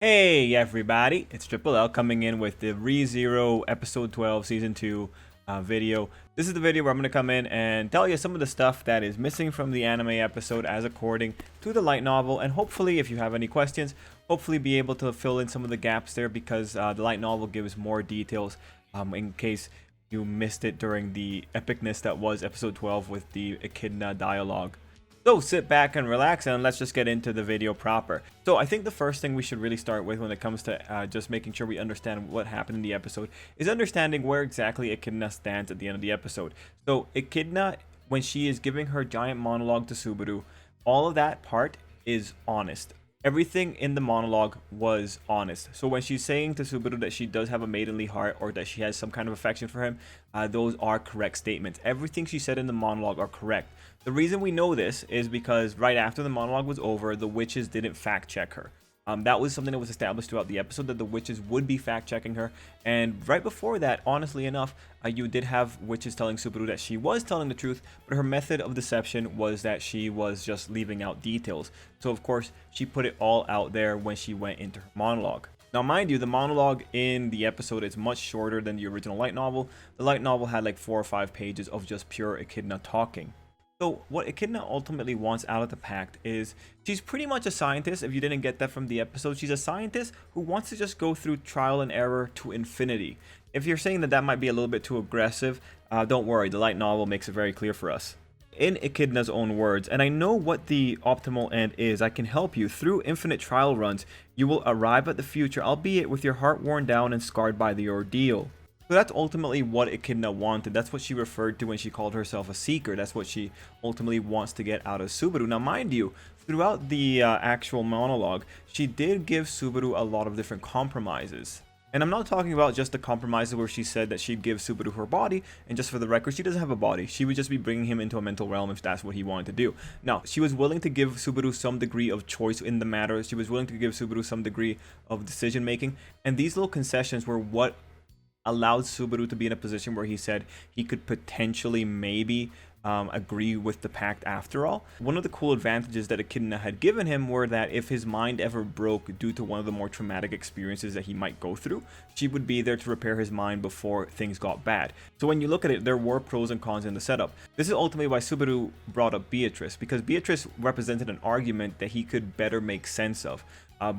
Hey everybody, it's Tripl-L coming in with the ReZero episode 12 season 2 video. This is the video where I'm going to come in and tell you some of the stuff that is missing from the anime episode as according to the light novel, and hopefully if you have any questions, hopefully be able to fill in some of the gaps there because the light novel gives more details in case you missed it during the epicness that was episode 12 with the Echidna dialogue. So sit back and relax and let's just get into the video proper. So I think the first thing we should really start with when it comes to just making sure we understand what happened in the episode is understanding where exactly Echidna stands at the end of the episode. So Echidna, when she is giving her giant monologue to Subaru, all of that part is honest. Everything in the monologue was honest. So when she's saying to Subaru that she does have a maidenly heart or that she has some kind of affection for him, those are correct statements. Everything she said in the monologue are correct. The reason we know this is because right after the monologue was over, the witches didn't fact check her. That was something that was established throughout the episode, that the witches would be fact-checking her. And right before that, honestly enough, you did have witches telling Subaru that she was telling the truth, but her method of deception was that she was just leaving out details. So of course, she put it all out there when she went into her monologue. Now, mind you, the monologue in the episode is much shorter than the original light novel. The light novel had like 4 or 5 pages of just pure Echidna talking. So what Echidna ultimately wants out of the pact is she's pretty much a scientist. If you didn't get that from the episode, she's a scientist who wants to just go through trial and error to infinity. If you're saying that that might be a little bit too aggressive, don't worry, the light novel makes it very clear for us. In Echidna's own words, and I know what the optimal end is, I can help you through infinite trial runs. You will arrive at the future, albeit with your heart worn down and scarred by the ordeal. So that's ultimately what Echidna wanted. That's what she referred to when she called herself a seeker. That's what she ultimately wants to get out of Subaru. Now, mind you, throughout the actual monologue, she did give Subaru a lot of different compromises. And I'm not talking about just the compromises where she said that she'd give Subaru her body, and just for the record, she doesn't have a body. She would just be bringing him into a mental realm if that's what he wanted to do. Now, she was willing to give Subaru some degree of choice in the matter. She was willing to give Subaru some degree of decision making. And these little concessions were what allowed Subaru to be in a position where he said he could potentially maybe agree with the pact after all. One of the cool advantages that Echidna had given him were that if his mind ever broke due to one of the more traumatic experiences that he might go through, she would be there to repair his mind before things got bad. So when you look at it, there were pros and cons in the setup. This is ultimately why Subaru brought up Beatrice, because Beatrice represented an argument that he could better make sense of.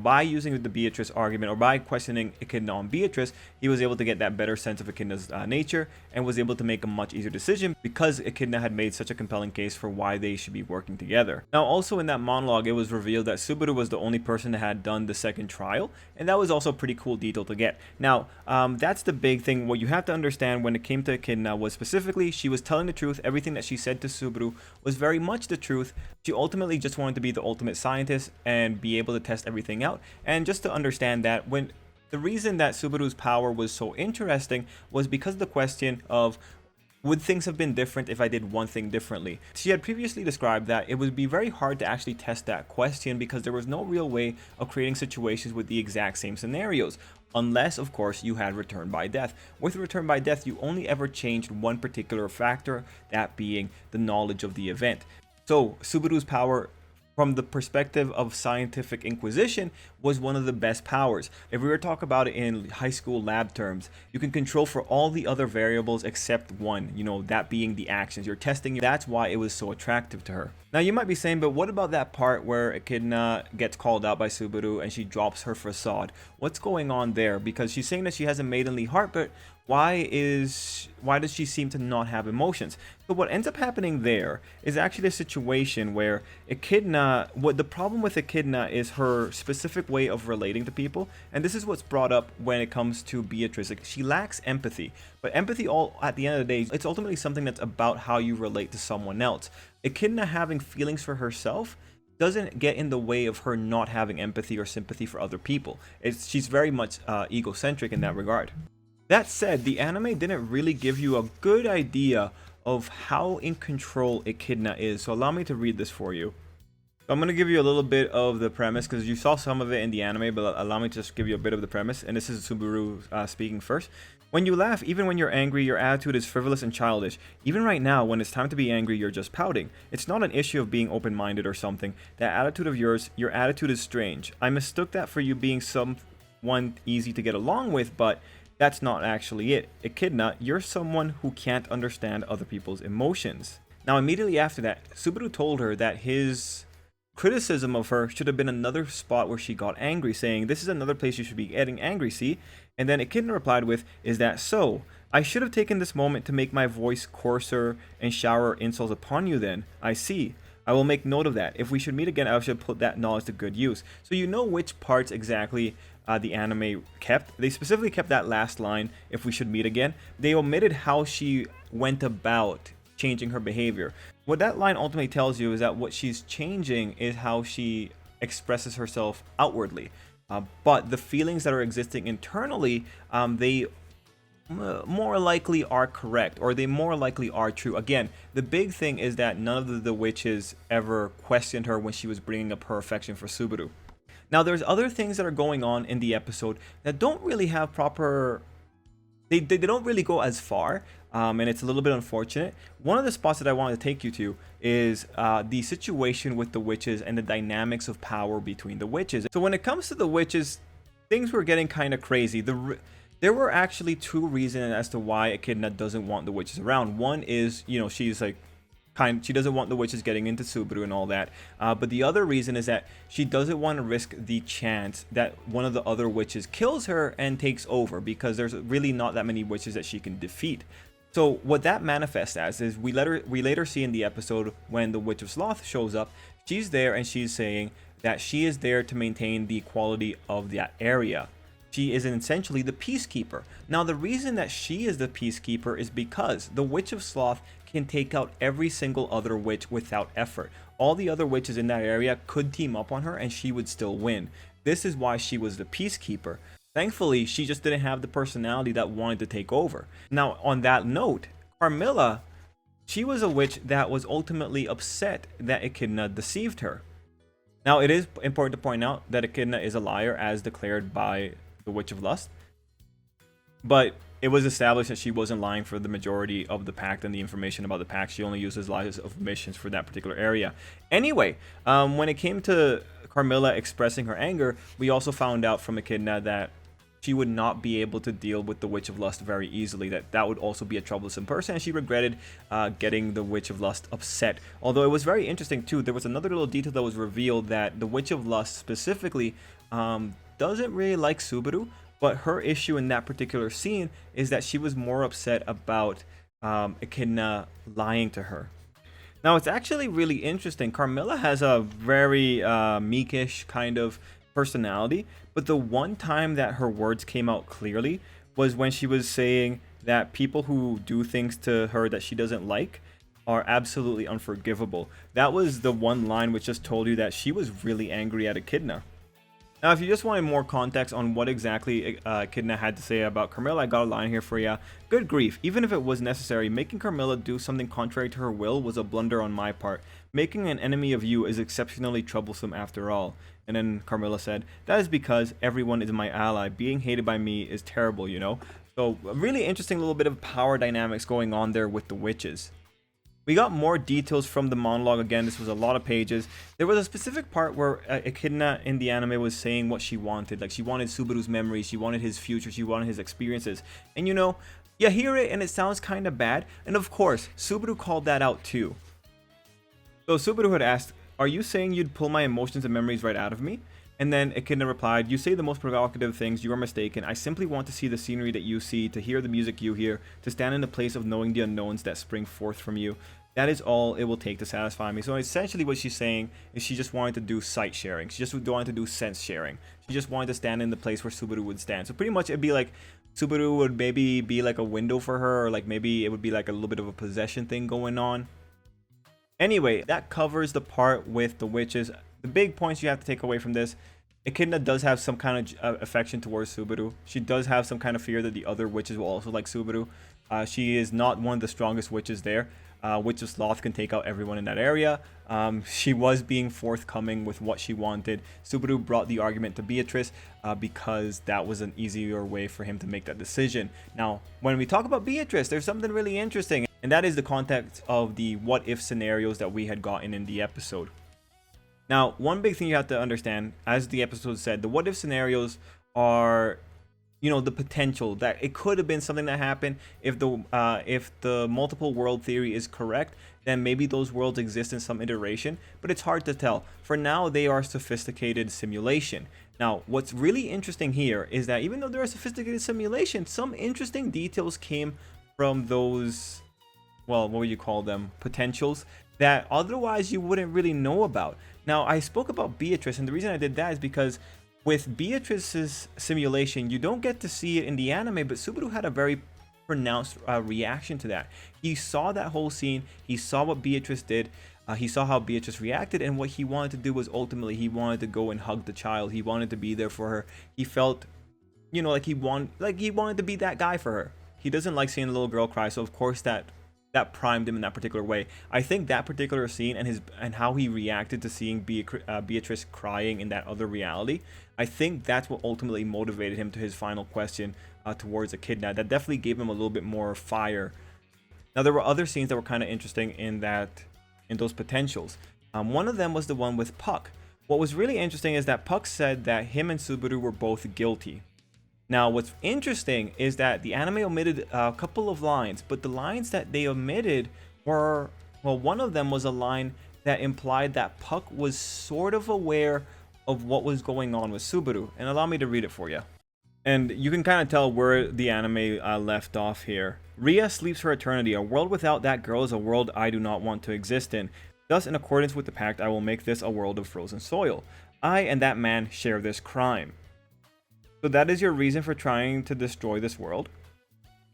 By using the Beatrice argument, or by questioning Echidna on Beatrice, he was able to get that better sense of Echidna's nature and was able to make a much easier decision because Echidna had made such a compelling case for why they should be working together. Now, also in that monologue, it was revealed that Subaru was the only person that had done the second trial, and that was also a pretty cool detail to get. Now, that's the big thing. What you have to understand when it came to Echidna was specifically she was telling the truth. Everything that she said to Subaru was very much the truth. She ultimately just wanted to be the ultimate scientist and be able to test everything out. And just to understand that, when the reason that Subaru's power was so interesting was because of the question of, would things have been different if I did one thing differently? She had previously described that it would be very hard to actually test that question because there was no real way of creating situations with the exact same scenarios. Unless, of course, you had return by death. With return by death, you only ever changed one particular factor, that being the knowledge of the event. So Subaru's power, from the perspective of scientific inquisition, was one of the best powers. If we were to talk about it in high school lab terms, you can control for all the other variables except one, that being the actions. You're testing. That's why it was so attractive to her. Now, you might be saying, but what about that part where Echidna gets called out by Subaru and she drops her facade? What's going on there? Because she's saying that she has a maidenly heart, but why does she seem to not have emotions? So what ends up happening there is actually a situation where Echidna, what the problem with Echidna is her specific way of relating to people, and this is what's brought up when it comes to Beatrice. Like, she lacks empathy, but empathy, all at the end of the day, it's ultimately something that's about how you relate to someone else. Echidna having feelings for herself doesn't get in the way of her not having empathy or sympathy for other people. She's very much egocentric in that regard. That said, the anime didn't really give you a good idea of how in control Echidna is, so allow me to read this for you. So I'm going to give you a little bit of the premise because you saw some of it in the anime, but allow me to just give you a bit of the premise. And this is Subaru speaking first. When you laugh, even when you're angry, your attitude is frivolous and childish. Even right now, when it's time to be angry, you're just pouting. It's not an issue of being open-minded or something. That attitude of yours, your attitude is strange. I mistook that for you being someone easy to get along with, but that's not actually it. Echidna, you're someone who can't understand other people's emotions. Now, immediately after that, Subaru told her that his criticism of her should have been another spot where she got angry, saying, "This is another place you should be getting angry, see?" And then Echidna replied with, "Is that so? I should have taken this moment to make my voice coarser and shower insults upon you then. I see. I will make note of that. If we should meet again, I should put that knowledge to good use." So you know which parts exactly the anime kept. They specifically kept that last line, "if we should meet again." They omitted how she went about changing her behavior. What that line ultimately tells you is that what she's changing is how she expresses herself outwardly. But the feelings that are existing internally, they more likely are correct, or they more likely are true. Again, the big thing is that none of the witches ever questioned her when she was bringing up her affection for Subaru. Now, there's other things that are going on in the episode that don't really have proper... They don't really go as far, and it's a little bit unfortunate. One of the spots that I wanted to take you to is the situation with the witches and the dynamics of power between the witches. So when it comes to the witches, things were getting kind of crazy. There were actually two reasons as to why Echidna doesn't want the witches around. One is, you know, she's like, she doesn't want the witches getting into Subaru and all that. But the other reason is that she doesn't want to risk the chance that one of the other witches kills her and takes over, because there's really not that many witches that she can defeat. So what that manifests as is we later see in the episode when the Witch of Sloth shows up, she's there and she's saying that she is there to maintain the equality of that area. She is essentially the peacekeeper. Now, the reason that she is the peacekeeper is because the Witch of Sloth can take out every single other witch without effort. All the other witches in that area could team up on her and she would still win. This is why she was the peacekeeper. Thankfully, she just didn't have the personality that wanted to take over. Now, on that note, Carmilla, she was a witch that was ultimately upset that Echidna deceived her. Now, it is important to point out that Echidna is a liar as declared by the Witch of Lust. But it was established that she wasn't lying for the majority of the pact and the information about the pact. She only uses lies of omissions for that particular area. Anyway, when it came to Carmilla expressing her anger, we also found out from Echidna that she would not be able to deal with the Witch of Lust very easily, that would also be a troublesome person, and she regretted getting the Witch of Lust upset. Although it was very interesting too, there was another little detail that was revealed that the Witch of Lust specifically doesn't really like Subaru, but her issue in that particular scene is that she was more upset about Echidna lying to her. Now, it's actually really interesting. Carmilla has a very meekish kind of personality, but the one time that her words came out clearly was when she was saying that people who do things to her that she doesn't like are absolutely unforgivable. That was the one line which just told you that she was really angry at Echidna. Now, if you just wanted more context on what exactly Echidna had to say about Carmilla, I got a line here for you. Good grief, even if it was necessary, making Carmilla do something contrary to her will was a blunder on my part. Making an enemy of you is exceptionally troublesome after all. And then Carmilla said, that is because everyone is my ally. Being hated by me is terrible, you know? So, a really interesting little bit of power dynamics going on there with the witches. We got more details from the monologue. Again, this was a lot of pages. There was a specific part where Echidna in the anime was saying what she wanted. Like, she wanted Subaru's memories, she wanted his future, she wanted his experiences. And you know, you hear it and it sounds kind of bad. And of course, Subaru called that out too. So Subaru had asked, are you saying you'd pull my emotions and memories right out of me? And then Echidna replied, you say the most provocative things, you are mistaken. I simply want to see the scenery that you see, to hear the music you hear, to stand in the place of knowing the unknowns that spring forth from you. That is all it will take to satisfy me. So essentially what she's saying is she just wanted to do sight sharing. She just wanted to do sense sharing. She just wanted to stand in the place where Subaru would stand. So pretty much it'd be like Subaru would maybe be like a window for her, or like maybe it would be like a little bit of a possession thing going on. Anyway, that covers the part with the witches. The big points you have to take away from this: Echidna does have some kind of affection towards Subaru. She does have some kind of fear that the other witches will also like Subaru. She is not one of the strongest witches there. Witch of Sloth can take out everyone in that area. She was being forthcoming with what she wanted. Subaru brought the argument to Beatrice because that was an easier way for him to make that decision. Now, when we talk about Beatrice, there's something really interesting, and that is the context of the what if scenarios that we had gotten in the episode. Now, one big thing you have to understand, as the episode said, the what if scenarios are, the potential that it could have been something that happened. If the multiple world theory is correct, then maybe those worlds exist in some iteration, but it's hard to tell. For now, they are sophisticated simulation. Now, what's really interesting here is that even though they're a sophisticated simulation, some interesting details came from those, well, what would you call them, potentials that otherwise you wouldn't really know about. Now, I spoke about Beatrice, and the reason I did that is because with Beatrice's simulation, you don't get to see it in the anime, but Subaru had a very pronounced reaction to that. He saw that whole scene, he saw what Beatrice did, he saw how Beatrice reacted, and what he wanted to do was ultimately he wanted to go and hug the child. He wanted to be there for her. He felt, like he wanted to be that guy for her. He doesn't like seeing a little girl cry, so of course that primed him in that particular way. I think that particular scene and how he reacted to seeing Beatrice crying in that other reality, I think that's what ultimately motivated him to his final question towards Echidna. That definitely gave him a little bit more fire. Now, there were other scenes that were kind of interesting in those potentials. One of them was the one with Puck. What was really interesting is that Puck said that him and Subaru were both guilty. Now, what's interesting is that the anime omitted a couple of lines, but the lines that they omitted were, well, one of them was a line that implied that Puck was sort of aware of what was going on with Subaru. And allow me to read it for you. And you can kind of tell where the anime left off here. Ria sleeps for eternity. A world without that girl is a world I do not want to exist in. Thus, in accordance with the pact, I will make this a world of frozen soil. I and that man share this crime. So that is your reason for trying to destroy this world?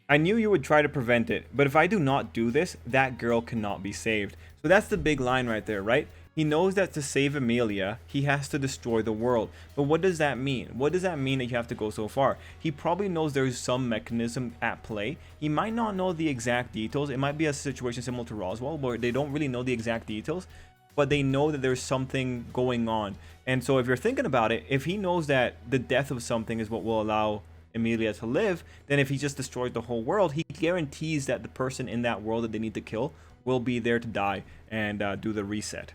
I knew you would try to prevent it, but if I do not do this, that girl cannot be saved. So that's the big line right there, right? He knows that to save Emilia, he has to destroy the world. But what does that mean? What does that mean that you have to go so far? He probably knows there's some mechanism at play. He might not know the exact details. It might be a situation similar to Roswell, where they don't really know the exact details, but they know that there's something going on. And so if you're thinking about it, if he knows that the death of something is what will allow Emilia to live, then if he just destroys the whole world, he guarantees that the person in that world that they need to kill will be there to die and do the reset.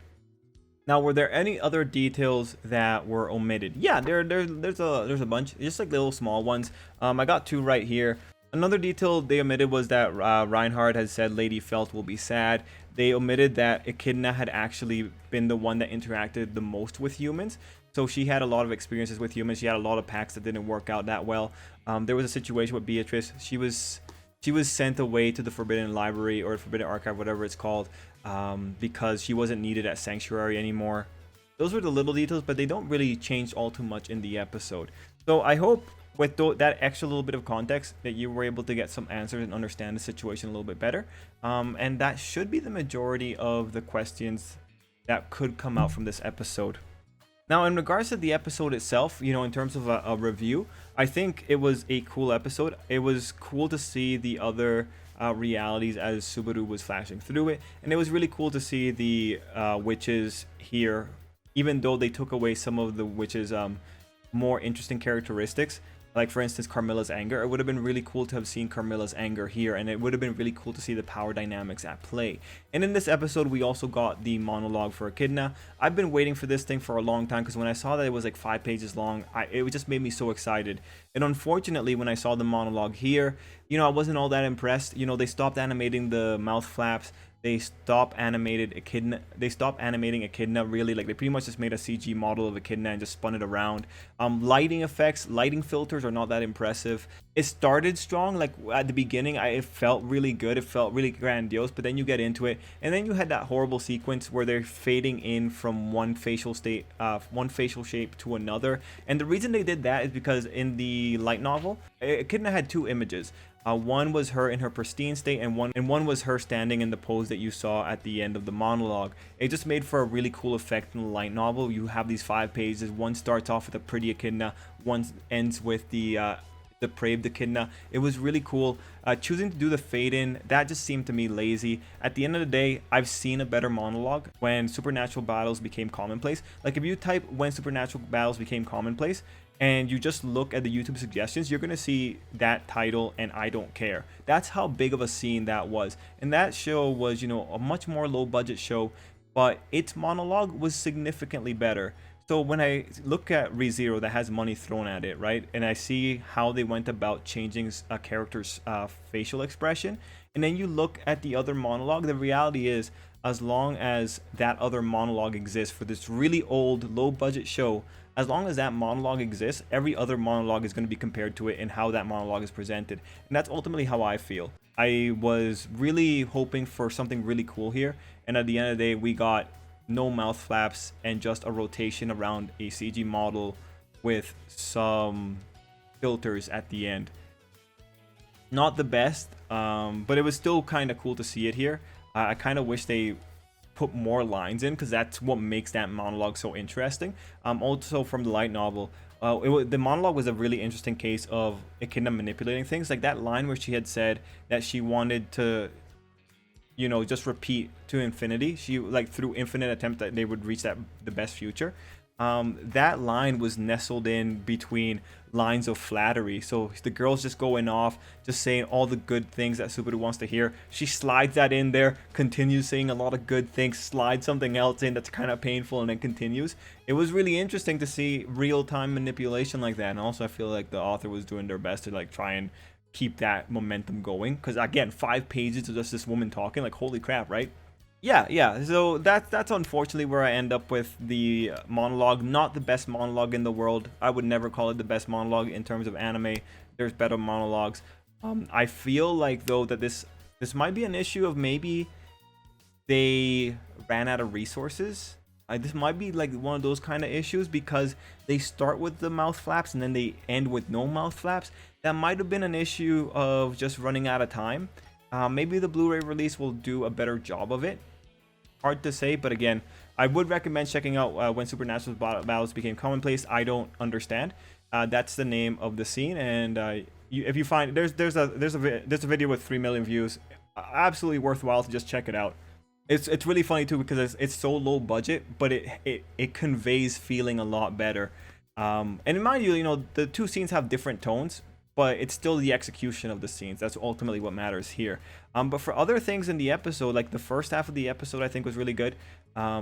Now, were there any other details that were omitted? Yeah, there's a bunch, just like little small ones. I got two right here. Another detail they omitted was that Reinhardt had said Lady Felt will be sad. They omitted that Echidna had actually been the one that interacted the most with humans. So she had a lot of experiences with humans. She had a lot of packs that didn't work out that well. There was a situation with Beatrice. She was sent away to the Forbidden Library or Forbidden Archive, whatever it's called, because she wasn't needed at Sanctuary anymore. Those were the little details, but they don't really change all too much in the episode. So I hope with that extra little bit of context that you were able to get some answers and understand the situation a little bit better. And that should be the majority of the questions that could come out from this episode. Now, in regards to the episode itself, in terms of a review, I think it was a cool episode. It was cool to see the other realities as Subaru was flashing through it. And it was really cool to see the witches here, even though they took away some of the witches' more interesting characteristics. Like, for instance, Carmilla's anger. It would have been really cool to have seen Carmilla's anger here, and it would have been really cool to see the power dynamics at play. And in this episode, we also got the monologue for Echidna. I've been waiting for this thing for a long time, because when I saw that it was like 5 pages long, it just made me so excited. And unfortunately, when I saw the monologue here, I wasn't all that impressed. They stopped animating the mouth flaps. They stopped animating Echidna, really. Like, they pretty much just made a CG model of Echidna and just spun it around. Lighting effects, lighting filters are not that impressive. It started strong, like at the beginning, it felt really good. It felt really grandiose, but then you get into it, and then you had that horrible sequence where they're fading in from one facial shape to another. And the reason they did that is because in the light novel, Echidna had 2 images. One was her in her pristine state, and one was her standing in the pose that you saw at the end of the monologue. It just made for a really cool effect in the light novel. You have these 5 pages. One starts off with a pretty Echidna, one ends with the depraved Echidna. It was really cool. Choosing to do the fade in, that just seemed to me lazy. At the end of the day, I've seen a better monologue when supernatural battles became commonplace. Like if you type when supernatural battles became commonplace and you just look at the YouTube suggestions, you're gonna see that title and I don't care. That's how big of a scene that was. And that show was, you know, a much more low budget show, but its monologue was significantly better. So when I look at ReZero that has money thrown at it, right, and I see how they went about changing a character's facial expression, and then you look at the other monologue, the reality is, as long as that other monologue exists for this really old, low-budget show, as long as that monologue exists, every other monologue is going to be compared to it and how that monologue is presented. And that's ultimately how I feel. I was really hoping for something really cool here, and at the end of the day, we got no mouth flaps and just a rotation around a CG model with some filters at the end. Not the best, but it was still kind of cool to see it here. I kind of wish they put more lines in because that's what makes that monologue so interesting. Also from the light novel, the monologue was a really interesting case of Echidna manipulating things. Like that line where she had said that she wanted to, you know, just repeat to infinity. She like through infinite attempt that they would reach the best future. That line was nestled in between lines of flattery. So the girl's just going off, just saying all the good things that Subaru wants to hear. She slides that in there, continues saying a lot of good things, slides something else in that's kind of painful, and then continues. It was really interesting to see real-time manipulation like that. And also I feel like the author was doing their best to like try and keep that momentum going, because again, 5 pages of just this woman talking, like holy crap, right? Yeah, so that's unfortunately where I end up with the monologue. Not the best monologue in the world. I would never call it the best monologue in terms of anime. There's better monologues. I feel like though that this might be an issue of maybe they ran out of resources. This might be like one of those kind of issues because they start with the mouth flaps and then they end with no mouth flaps. That might have been an issue of just running out of time. Maybe the Blu-ray release will do a better job of it. Hard to say, but again, I would recommend checking out when supernatural battles became commonplace. I don't understand. That's the name of the scene, and if you find there's a video with 3 million views. Absolutely worthwhile to just check it out. It's really funny too because it's so low budget, but it conveys feeling a lot better. And mind you, you know, the two scenes have different tones, but it's still the execution of the scenes that's ultimately what matters here. But for other things in the episode, like the first half of the episode I think was really good.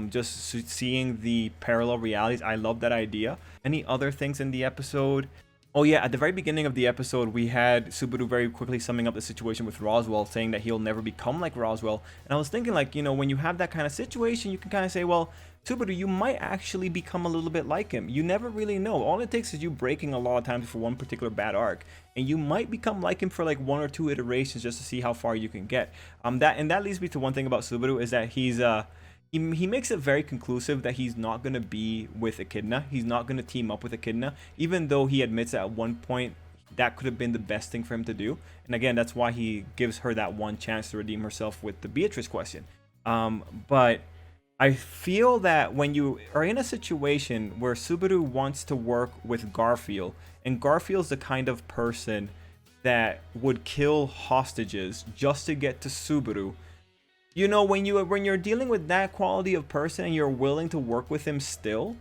Just seeing the parallel realities, I love that idea. Any other things in the episode? Oh yeah, at the very beginning of the episode, we had Subaru very quickly summing up the situation with Roswell, saying that he'll never become like Roswell. And I was thinking, like, you know, when you have that kind of situation, you can kind of say, well, Subaru, you might actually become a little bit like him. You never really know. All it takes is you breaking a lot of times for one particular bad arc, and you might become like him for like 1 or 2 iterations just to see how far you can get. That leads me to one thing about Subaru is that he makes it very conclusive that he's not going to be with Echidna. He's not going to team up with Echidna, even though he admits that at one point that could have been the best thing for him to do. And again, that's why he gives her that one chance to redeem herself with the Beatrice question. But I feel that when you are in a situation where Subaru wants to work with Garfield, and Garfield's the kind of person that would kill hostages just to get to Subaru, you know, when you're dealing with that quality of person and you're willing to work with him still,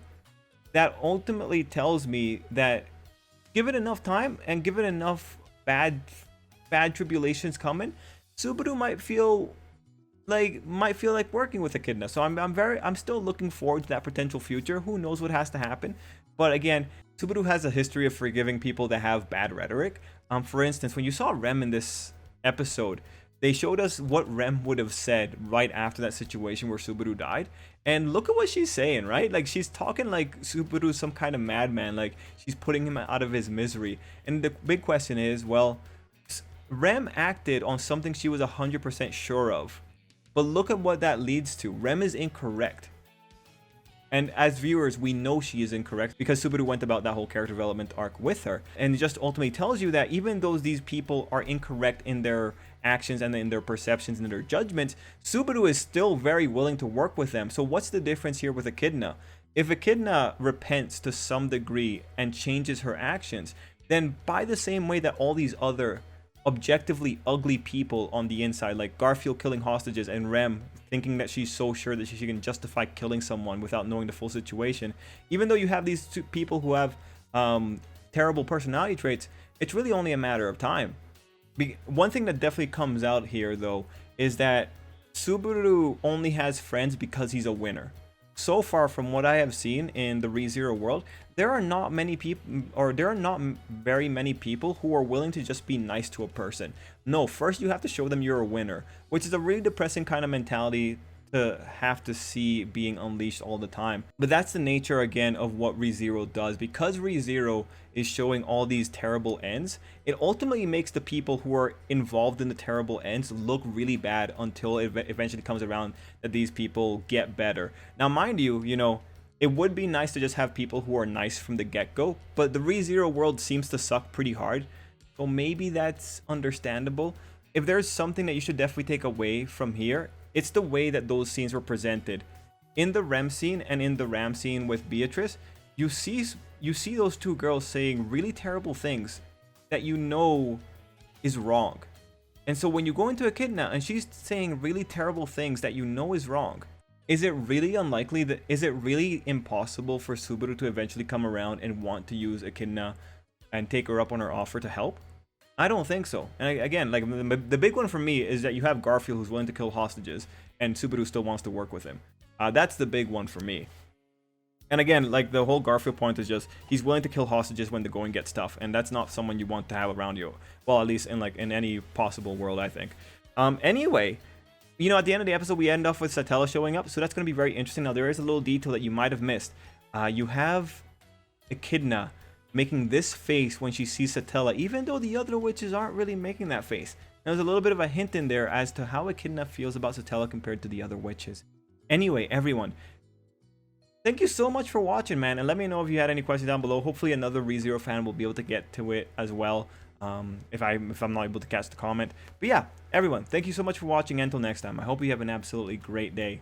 that ultimately tells me that give it enough time and give it enough bad tribulations coming, Subaru might feel like working with Echidna. So I'm still looking forward to that potential future. Who knows what has to happen? But again, Subaru has a history of forgiving people that have bad rhetoric. For instance, when you saw Rem in this episode, they showed us what Rem would have said right after that situation where Subaru died. And look at what she's saying, right? Like, she's talking like Subaru's some kind of madman, like she's putting him out of his misery. And the big question is, well, Rem acted on something she was 100% sure of. But look at what that leads to. Rem is incorrect. And as viewers, we know she is incorrect because Subaru went about that whole character development arc with her. And it just ultimately tells you that even though these people are incorrect in their actions and in their perceptions and in their judgments, Subaru is still very willing to work with them. So what's the difference here with Echidna? If Echidna repents to some degree and changes her actions, then by the same way that all these other objectively ugly people on the inside, like Garfield killing hostages and Rem thinking that she's so sure that she can justify killing someone without knowing the full situation, even though you have these two people who have terrible personality traits, it's really only a matter of time. One thing that definitely comes out here, though, is that Subaru only has friends because he's a winner. So far, from what I have seen in the ReZero world, there are not many people, or there are not very many people who are willing to just be nice to a person. No, first you have to show them you're a winner, which is a really depressing kind of mentality to have to see being unleashed all the time. But that's the nature again of what ReZero does. Because ReZero is showing all these terrible ends, it ultimately makes the people who are involved in the terrible ends look really bad until it eventually comes around that these people get better. Now mind you, it would be nice to just have people who are nice from the get-go, but the ReZero world seems to suck pretty hard, so maybe that's understandable. If there's something that you should definitely take away from here, it's the way that those scenes were presented. In the Rem scene and in the Ram scene with Beatrice, you see those two girls saying really terrible things that is wrong. And so when you go into Echidna and she's saying really terrible things that is wrong, is it really unlikely is it really impossible for Subaru to eventually come around and want to use Echidna and take her up on her offer to help? I don't think so. And again, like the big one for me is that you have Garfield who's willing to kill hostages and Subaru still wants to work with him. That's the big one for me. And again, like the whole Garfield point is just he's willing to kill hostages when the going gets tough, and that's not someone you want to have around you. Well, at least in any possible world, I think. Anyway, at the end of the episode, we end off with Satella showing up, so that's going to be very interesting. Now, there is a little detail that you might have missed. You have Echidna making this face when she sees Satella, even though the other witches aren't really making that face. There's a little bit of a hint in there as to how Echidna feels about Satella compared to the other witches. Anyway, everyone, thank you so much for watching, man, and let me know if you had any questions down below. Hopefully another ReZero fan will be able to get to it as well, if I'm not able to catch the comment. But yeah, everyone, thank you so much for watching. Until next time, I hope you have an absolutely great day.